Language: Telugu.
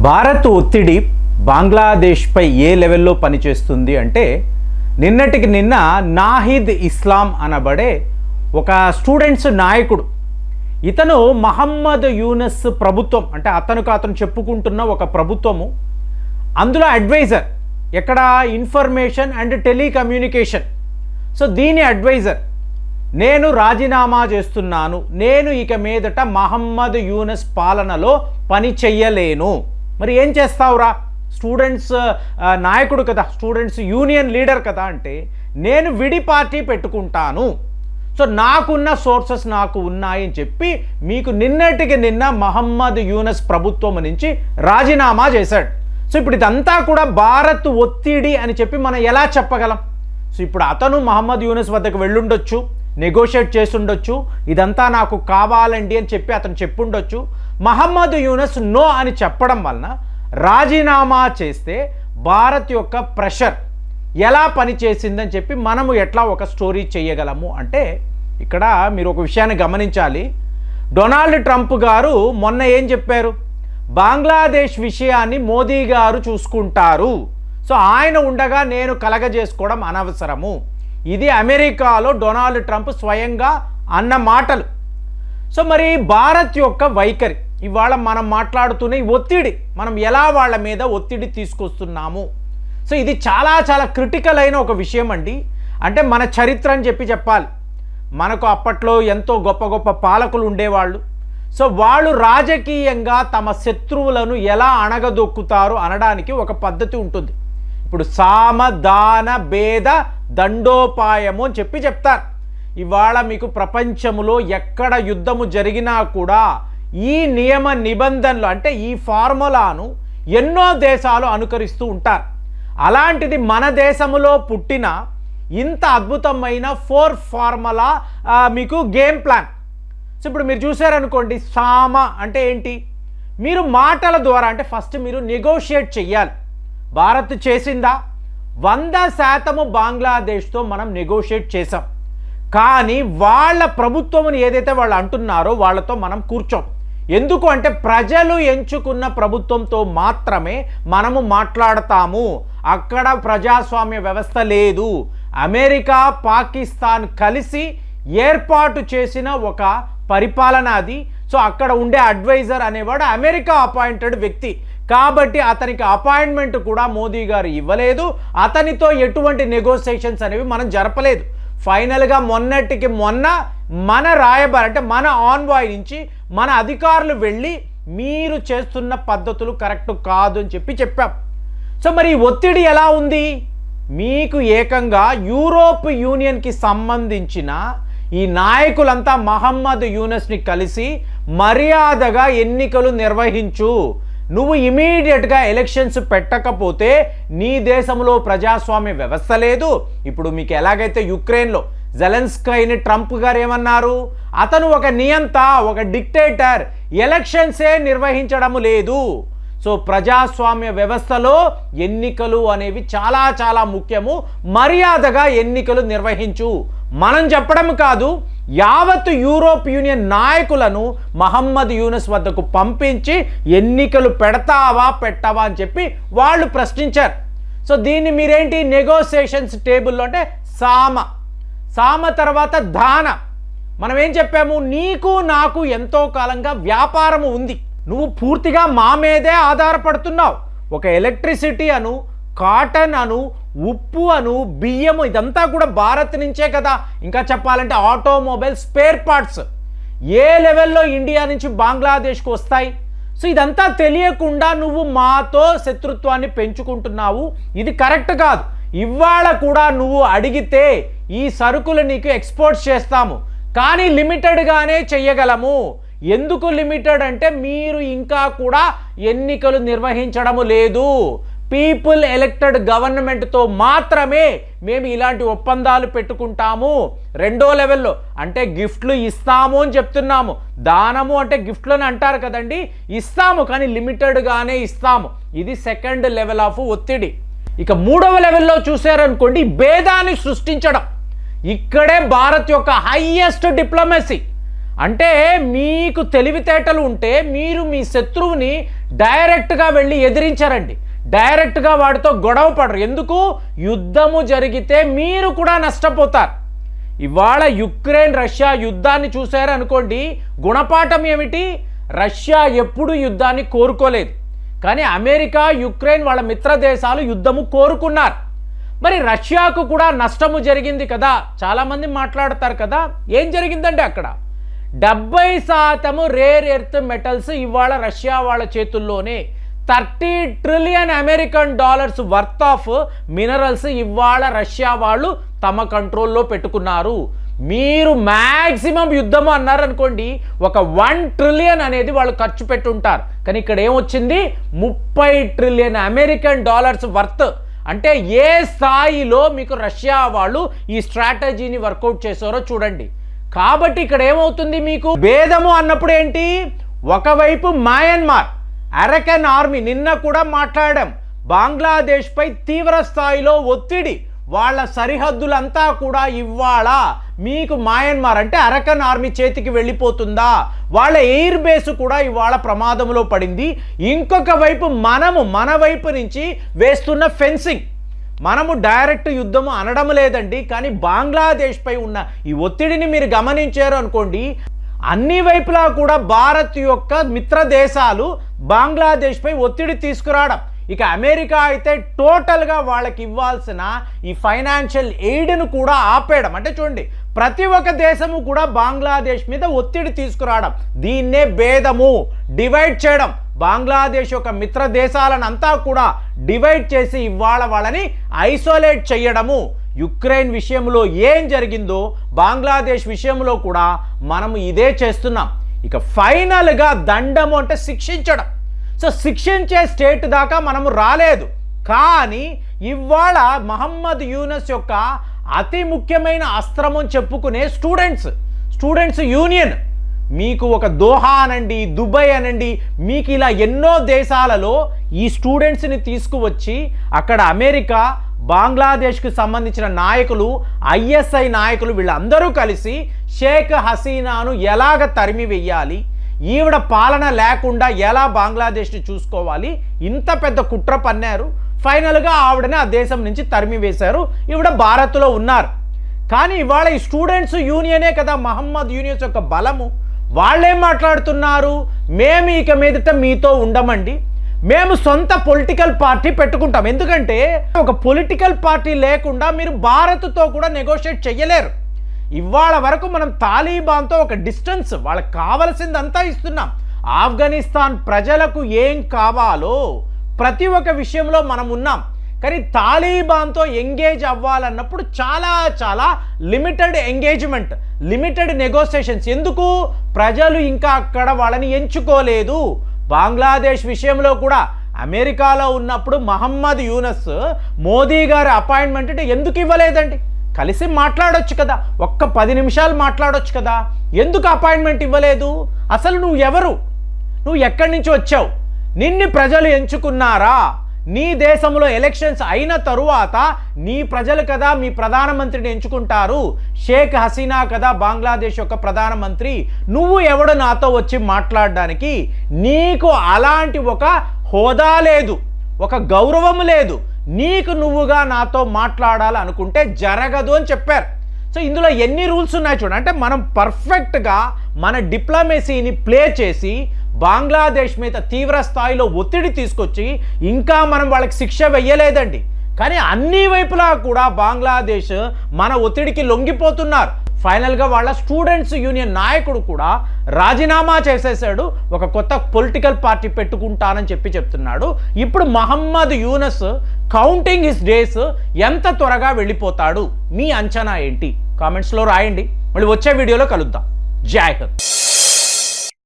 భారత్ ఒత్తిడి బంగ్లాదేశ్పై ఏ లెవెల్లో పనిచేస్తుంది అంటే నిన్నటికి నిన్న నాహిద్ ఇస్లాం అనబడే ఒక స్టూడెంట్స్ నాయకుడు, ఇతను మహమ్మద్ యూనస్ ప్రభుత్వం అంటే అతను చెప్పుకుంటున్న ఒక ప్రభుత్వము, అందులో అడ్వైజర్ ఎక్కడ ఇన్ఫర్మేషన్ అండ్ టెలికమ్యూనికేషన్. సో దీని అడ్వైజర్ నేను రాజీనామా చేస్తున్నాను, నేను ఇక మీదట మహమ్మద్ యూనస్ పాలనలో పని చెయ్యలేను. మరి ఏం చేస్తావురా, స్టూడెంట్స్ నాయకుడు కదా, స్టూడెంట్స్ యూనియన్ లీడర్ కదా, అంటే నేను విడి పార్టీ పెట్టుకుంటాను. సో నాకున్న సోర్సెస్ నాకు ఉన్నాయని చెప్పి మీకు నిన్నటికి నిన్న మహమ్మద్ యూనస్ ప్రభుత్వం నుంచి రాజీనామా చేశాడు. సో ఇప్పుడు ఇదంతా కూడా భారత్ ఒత్తిడి అని చెప్పి మనం ఎలా చెప్పగలం? సో ఇప్పుడు అతను మహమ్మద్ యూనస్ వద్దకు వెళ్ళుండొచ్చు, నెగోషియేట్ చేసుండొచ్చు, ఇదంతా నాకు కావాలండి అని చెప్పి అతను చెప్పుండొచ్చు. మహమ్మద్ యూనస్ నో అని చెప్పడం వలన రాజీనామా చేస్తే భారత్ యొక్క ప్రెషర్ ఎలా పనిచేసిందని చెప్పి మనము ఎట్లా ఒక స్టోరీ చేయగలము అంటే, ఇక్కడ మీరు ఒక విషయాన్ని గమనించాలి. డొనాల్డ్ ట్రంప్ గారు మొన్న ఏం చెప్పారు? బంగ్లాదేశ్ విషయాన్ని మోదీ గారు చూసుకుంటారు, సో ఆయన ఉండగా నేను కలగజేసుకోవడం అనవసరము. ఇది అమెరికాలో డొనాల్డ్ ట్రంప్ స్వయంగా అన్న మాటలు. సో మరి భారత్ యొక్క వైఖరి ఇవాళ మనం మాట్లాడుతున్న ఈ ఒత్తిడి, మనం ఎలా వాళ్ళ మీద ఒత్తిడి తీసుకొస్తున్నాము? సో ఇది చాలా చాలా క్రిటికల్ అయిన ఒక విషయం అండి. అంటే మన చరిత్ర అని చెప్పాలి. మనకు అప్పట్లో ఎంతో గొప్ప గొప్ప పాలకులు ఉండేవాళ్ళు. సో వాళ్ళు రాజకీయంగా తమ శత్రువులను ఎలా అణగదొక్కుతారు అనడానికి ఒక పద్ధతి ఉంటుంది. ఇప్పుడు సామ దాన భేద దండోపాయము అని చెప్తారు. ఇవాళ మీకు ప్రపంచంలో ఎక్కడ యుద్ధము జరిగినా కూడా ఈ నియమ నిబంధనలు అంటే ఈ ఫార్ములాను ఎన్నో దేశాలు అనుకరిస్తూ ఉంటారు. అలాంటిది మన దేశంలో పుట్టిన ఇంత అద్భుతమైన 4 ఫార్ములా మీకు గేమ్ ప్లాన్. సో ఇప్పుడు మీరు చూసారనుకోండి, సామ అంటే ఏంటి? మీరు మాటల ద్వారా అంటే ఫస్ట్ మీరు నెగోషియేట్ చెయ్యాలి. భారత్ చేసిందా? 100% బంగ్లాదేశ్తో మనం నెగోషియేట్ చేసాం. కానీ వాళ్ళ ప్రభుత్వం ఏదైతే వాళ్ళు అంటున్నారో వాళ్ళతో మనం కూర్చోం. ఎందుకు అంటే ప్రజలు ఎంచుకున్న ప్రభుత్వంతో మాత్రమే మనము మాట్లాడతాము. అక్కడ ప్రజాస్వామ్య వ్యవస్థ లేదు. అమెరికా పాకిస్తాన్ కలిసి ఏర్పాటు చేసిన ఒక పరిపాలన అది. సో అక్కడ ఉండే అడ్వైజర్ అనేవాడు అమెరికా అపాయింటెడ్ వ్యక్తి కాబట్టి అతనికి అపాయింట్మెంట్ కూడా మోదీ గారు ఇవ్వలేదు. అతనితో ఎటువంటి నెగోషియేషన్స్ అనేవి మనం జరపలేదు. ఫైనల్గా మొన్నటికి మొన్న మన రాయబారి అంటే మన ఆన్వాయ్ నుంచి మన అధికారులు వెళ్ళి మీరు చేస్తున్న పద్ధతులు కరెక్ట్ కాదు అని చెప్పాం. సో మరి ఒత్తిడి ఎలా ఉంది? మీకు ఏకంగా యూరోప్ యూనియన్కి సంబంధించిన ఈ నాయకులంతా మహమ్మద్ యూనస్ని కలిసి మర్యాదగా ఎన్నికలు నిర్వహించు, నువ్వు ఇమీడియట్గా ఎలక్షన్స్ పెట్టకపోతే నీ దేశంలో ప్రజాస్వామ్య వ్యవస్థ లేదు. ఇప్పుడు మీకు ఎలాగైతే యుక్రెయిన్లో జెలెన్స్కీని ట్రంప్ గారు ఏమన్నారు? అతను ఒక నియంత, ఒక డిక్టేటర్, ఎలక్షన్సే నిర్వహించడం లేదు. సో ప్రజాస్వామ్య వ్యవస్థలో ఎన్నికలు అనేవి చాలా చాలా ముఖ్యము. మర్యాదగా ఎన్నికలు నిర్వహించు. మనం చెప్పడం కాదు, యావత్ యూరోప్ యూనియన్ నాయకులను మహమ్మద్ యూనస్ వద్దకు పంపించి ఎన్నికలు పెడతావా పెట్టవా అని చెప్పి వాళ్ళు ప్రశ్నించారు. సో దీన్ని మీరేంటి నెగోషియేషన్స్ టేబుల్లో అంటే సామ తర్వాత దాన. మనం ఏం చెప్పాము? నీకు నాకు ఎంతో కాలంగా వ్యాపారము ఉంది, నువ్వు పూర్తిగా మా మీదే ఆధారపడుతున్నావు. ఒక ఎలక్ట్రిసిటీ అను, కాటన్ అను, ఉప్పు అను, బియ్యము, ఇదంతా కూడా భారత్ నుంచే కదా. ఇంకా చెప్పాలంటే ఆటోమొబైల్ స్పేర్ పార్ట్స్ ఏ లెవెల్లో ఇండియా నుంచి బంగ్లాదేశ్కు వస్తాయి. సో ఇదంతా తెలియకుండా నువ్వు మాతో శత్రుత్వాన్ని పెంచుకుంటున్నావు. ఇది కరెక్ట్ కాదు. ఇవాళ కూడా నువ్వు అడిగితే ఈ సరుకులు నీకు ఎక్స్పోర్ట్ చేస్తాము, కానీ లిమిటెడ్గానే చెయ్యగలము. ఎందుకు లిమిటెడ్ అంటే మీరు ఇంకా కూడా ఎన్నికలు నిర్వహించడము లేదు. పీపుల్ ఎలక్టెడ్ గవర్నమెంట్తో మాత్రమే మేము ఇలాంటి ఒప్పందాలు పెట్టుకుంటాము. రెండో లెవెల్లో అంటే గిఫ్ట్లు ఇస్తాము అని చెప్తున్నాము. దానము అంటే గిఫ్ట్లని అంటారు కదండి, ఇస్తాము కానీ లిమిటెడ్గానే ఇస్తాము. ఇది సెకండ్ లెవెల్ ఆఫ్ ఒత్తిడి. ఇక మూడవ లెవెల్లో చూసారనుకోండి, భేదాన్ని సృష్టించడం. ఇక్కడే భారత్ యొక్క హైయెస్ట్ డిప్లొమసీ. అంటే మీకు తెలివితేటలు ఉంటే మీరు మీ శత్రువుని డైరెక్ట్గా వెళ్ళి ఎదిరించారండి, డైరెక్ట్గా వాడితో గొడవ పడరు. ఎందుకు? యుద్ధము జరిగితే మీరు కూడా నష్టపోతారు. ఇవాళ యుక్రెయిన్ రష్యా యుద్ధాన్ని చూశారనుకోండి, గుణపాఠం ఏమిటి? రష్యా ఎప్పుడు యుద్ధాన్ని కోరుకోలేదు, కానీ అమెరికా యుక్రెయిన్ వాళ్ళ మిత్ర దేశాలు యుద్ధము కోరుకున్నారు. మరి రష్యాకు కూడా నష్టము జరిగింది కదా, చాలామంది మాట్లాడతారు కదా. ఏం జరిగిందండి అక్కడ? 70% రేర్ ఎర్త్ మెటల్స్ ఇవాళ రష్యా వాళ్ళ చేతుల్లోనే. 30 trillion American dollars worth of minerals ఇవాళ రష్యా వాళ్ళు తమ కంట్రోల్లో పెట్టుకున్నారు. మీరు మ్యాక్సిమం యుద్ధము అన్నారనుకోండి, ఒక 1 ట్రిలియన్ అనేది వాళ్ళు ఖర్చు పెట్టుంటారు. కానీ ఇక్కడ ఏమొచ్చింది? 30 ట్రిలియన్ అమెరికన్ డాలర్స్ వర్త్. అంటే ఏ స్థాయిలో మీకు రష్యా వాళ్ళు ఈ స్ట్రాటజీని వర్కౌట్ చేశారో చూడండి. కాబట్టి ఇక్కడ ఏమవుతుంది? మీకు భేదము అన్నప్పుడు ఏంటి? ఒకవైపు మయన్మార్ అరకన్ ఆర్మీ, నిన్న కూడా మాట్లాడాం, బంగ్లాదేశ్పై తీవ్ర స్థాయిలో ఒత్తిడి, వాళ్ళ సరిహద్దులంతా కూడా ఇవాళ మీకు మయన్మార్ అంటే అరకన్ ఆర్మీ చేతికి వెళ్ళిపోతుందా? వాళ్ళ ఎయిర్ బేస్ కూడా ఇవాళ ప్రమాదంలో పడింది. ఇంకొక వైపు మన వైపు నుంచి వేస్తున్న ఫెన్సింగ్, మనము డైరెక్ట్ యుద్ధము అనడం లేదండి, కానీ బంగ్లాదేశ్పై ఉన్న ఈ ఒత్తిడిని మీరు గమనించారు అనుకోండి, అన్ని వైపులా కూడా భారత్ యొక్క మిత్ర దేశాలు బంగ్లాదేశ్పై ఒత్తిడి తీసుకురావడం. ఇక అమెరికా అయితే టోటల్గా వాళ్ళకి ఇవ్వాల్సిన ఈ ఫైనాన్షియల్ ఎయిడ్ను కూడా ఆపేయడం. అంటే చూడండి, ప్రతి ఒక్క దేశము కూడా బంగ్లాదేశ్ మీద ఒత్తిడి తీసుకురావడం. దీన్నే భేదము, డివైడ్ చేయడం. బంగ్లాదేశ్ యొక్క మిత్ర దేశాలను అంతా కూడా డివైడ్ చేసి ఇవాళ వాళ్ళని ఐసోలేట్ చేయడము. యుక్రెయిన్ విషయంలో ఏం జరిగిందో బంగ్లాదేశ్ విషయంలో కూడా మనము ఇదే చేస్తున్నాం. ఇక ఫైనల్గా దండము అంటే శిక్షించడం. సో శిక్షించే స్టేట్ దాకా మనము రాలేదు, కానీ ఇవాళ మహమ్మద్ యూనస్ యొక్క అతి ముఖ్యమైన అస్త్రము చెప్పుకునే స్టూడెంట్స్ యూనియన్, మీకు ఒక దోహా అనండి, దుబాయ్ అనండి, మీకు ఇలా ఎన్నో దేశాలలో ఈ స్టూడెంట్స్ని తీసుకువచ్చి అక్కడ అమెరికా, బంగ్లాదేశ్కు సంబంధించిన నాయకులు, ఐఎస్ఐ నాయకులు వీళ్ళందరూ కలిసి షేక్ హసీనాను ఎలాగ తరిమి వెయ్యాలి, ఈవిడ పాలన లేకుండా ఎలా బంగ్లాదేశ్ని చూసుకోవాలి, ఇంత పెద్ద కుట్ర పన్నారు. ఫైనల్గా ఆవిడని ఆ దేశం నుంచి తరిమి వేశారు. ఈవిడ భారత్లో ఉన్నారు. కానీ ఇవాళ ఈ స్టూడెంట్స్ యూనియనే కదా మహమ్మద్ యూనియన్స్ యొక్క బలము. వాళ్ళేం మాట్లాడుతున్నారు? మేము ఇక మీదట మీతో ఉండమండి, మేము సొంత పొలిటికల్ పార్టీ పెట్టుకుంటాం. ఎందుకంటే ఒక పొలిటికల్ పార్టీ లేకుండా మీరు భారత్తో కూడా నెగోషియేట్ చెయ్యలేరు. ఇవాళ వరకు మనం తాలిబాన్తో ఒక డిస్టెన్స్, వాళ్ళకి కావలసిందంతా ఇస్తున్నాం. ఆఫ్ఘనిస్తాన్ ప్రజలకు ఏం కావాలో ప్రతి ఒక్క విషయంలో మనం ఉన్నాం. కానీ తాలిబాన్తో ఎంగేజ్ అవ్వాలన్నప్పుడు చాలా లిమిటెడ్ ఎంగేజ్మెంట్, లిమిటెడ్ నెగోషియేషన్స్. ఎందుకు? ప్రజలు ఇంకా అక్కడ వాళ్ళని ఎంచుకోలేదు. బంగ్లాదేశ్ విషయంలో కూడా అమెరికాలో ఉన్నప్పుడు మహమ్మద్ యూనస్ మోదీ గారి అపాయింట్మెంట్ అంటే ఎందుకు ఇవ్వలేదండి? కలిసి మాట్లాడొచ్చు కదా, ఒక్క 10 నిమిషాలు మాట్లాడొచ్చు కదా. ఎందుకు అపాయింట్మెంట్ ఇవ్వలేదు? అసలు నువ్వు ఎవరు? నువ్వు ఎక్కడి నుంచి వచ్చావు? నిన్ను ప్రజలు ఎంచుకున్నారా? నీ దేశంలో ఎలక్షన్స్ అయిన తరువాత నీ ప్రజలు కదా మీ ప్రధానమంత్రిని ఎంచుకుంటారు. షేక్ హసీనా కదా బంగ్లాదేశ్ యొక్క ప్రధానమంత్రి. నువ్వు ఎవడు నాతో వచ్చి మాట్లాడడానికి? నీకు అలాంటి ఒక హోదా లేదు, ఒక గౌరవం లేదు. నీకు నువ్వుగా నాతో మాట్లాడాలనుకుంటే జరగదు అని చెప్పారు. సో ఇందులో ఎన్ని రూల్స్ ఉన్నాయి చూడండి. అంటే మనం పర్ఫెక్ట్గా మన డిప్లొమసీని ప్లే చేసి బంగ్లాదేశ్ మీద తీవ్ర స్థాయిలో ఒత్తిడి తీసుకొచ్చి ఇంకా మనం వాళ్ళకి శిక్ష వెయ్యలేదండి. కానీ అన్ని వైపులా కూడా బంగ్లాదేశ్ మన ఒత్తిడికి లొంగిపోతున్నారు. ఫైనల్గా వాళ్ళ స్టూడెంట్స్ యూనియన్ నాయకుడు కూడా రాజీనామా చేసేసాడు, ఒక కొత్త పొలిటికల్ పార్టీ పెట్టుకుంటానని చెప్తున్నాడు. ఇప్పుడు Muhammad Yunus counting his days ఎంత త్వరగా వెళ్ళిపోతాడు? మీ అంచనా ఏంటి? కామెంట్స్లో రాయండి. మళ్ళీ వచ్చే వీడియోలో కలుద్దాం. జై హింద్.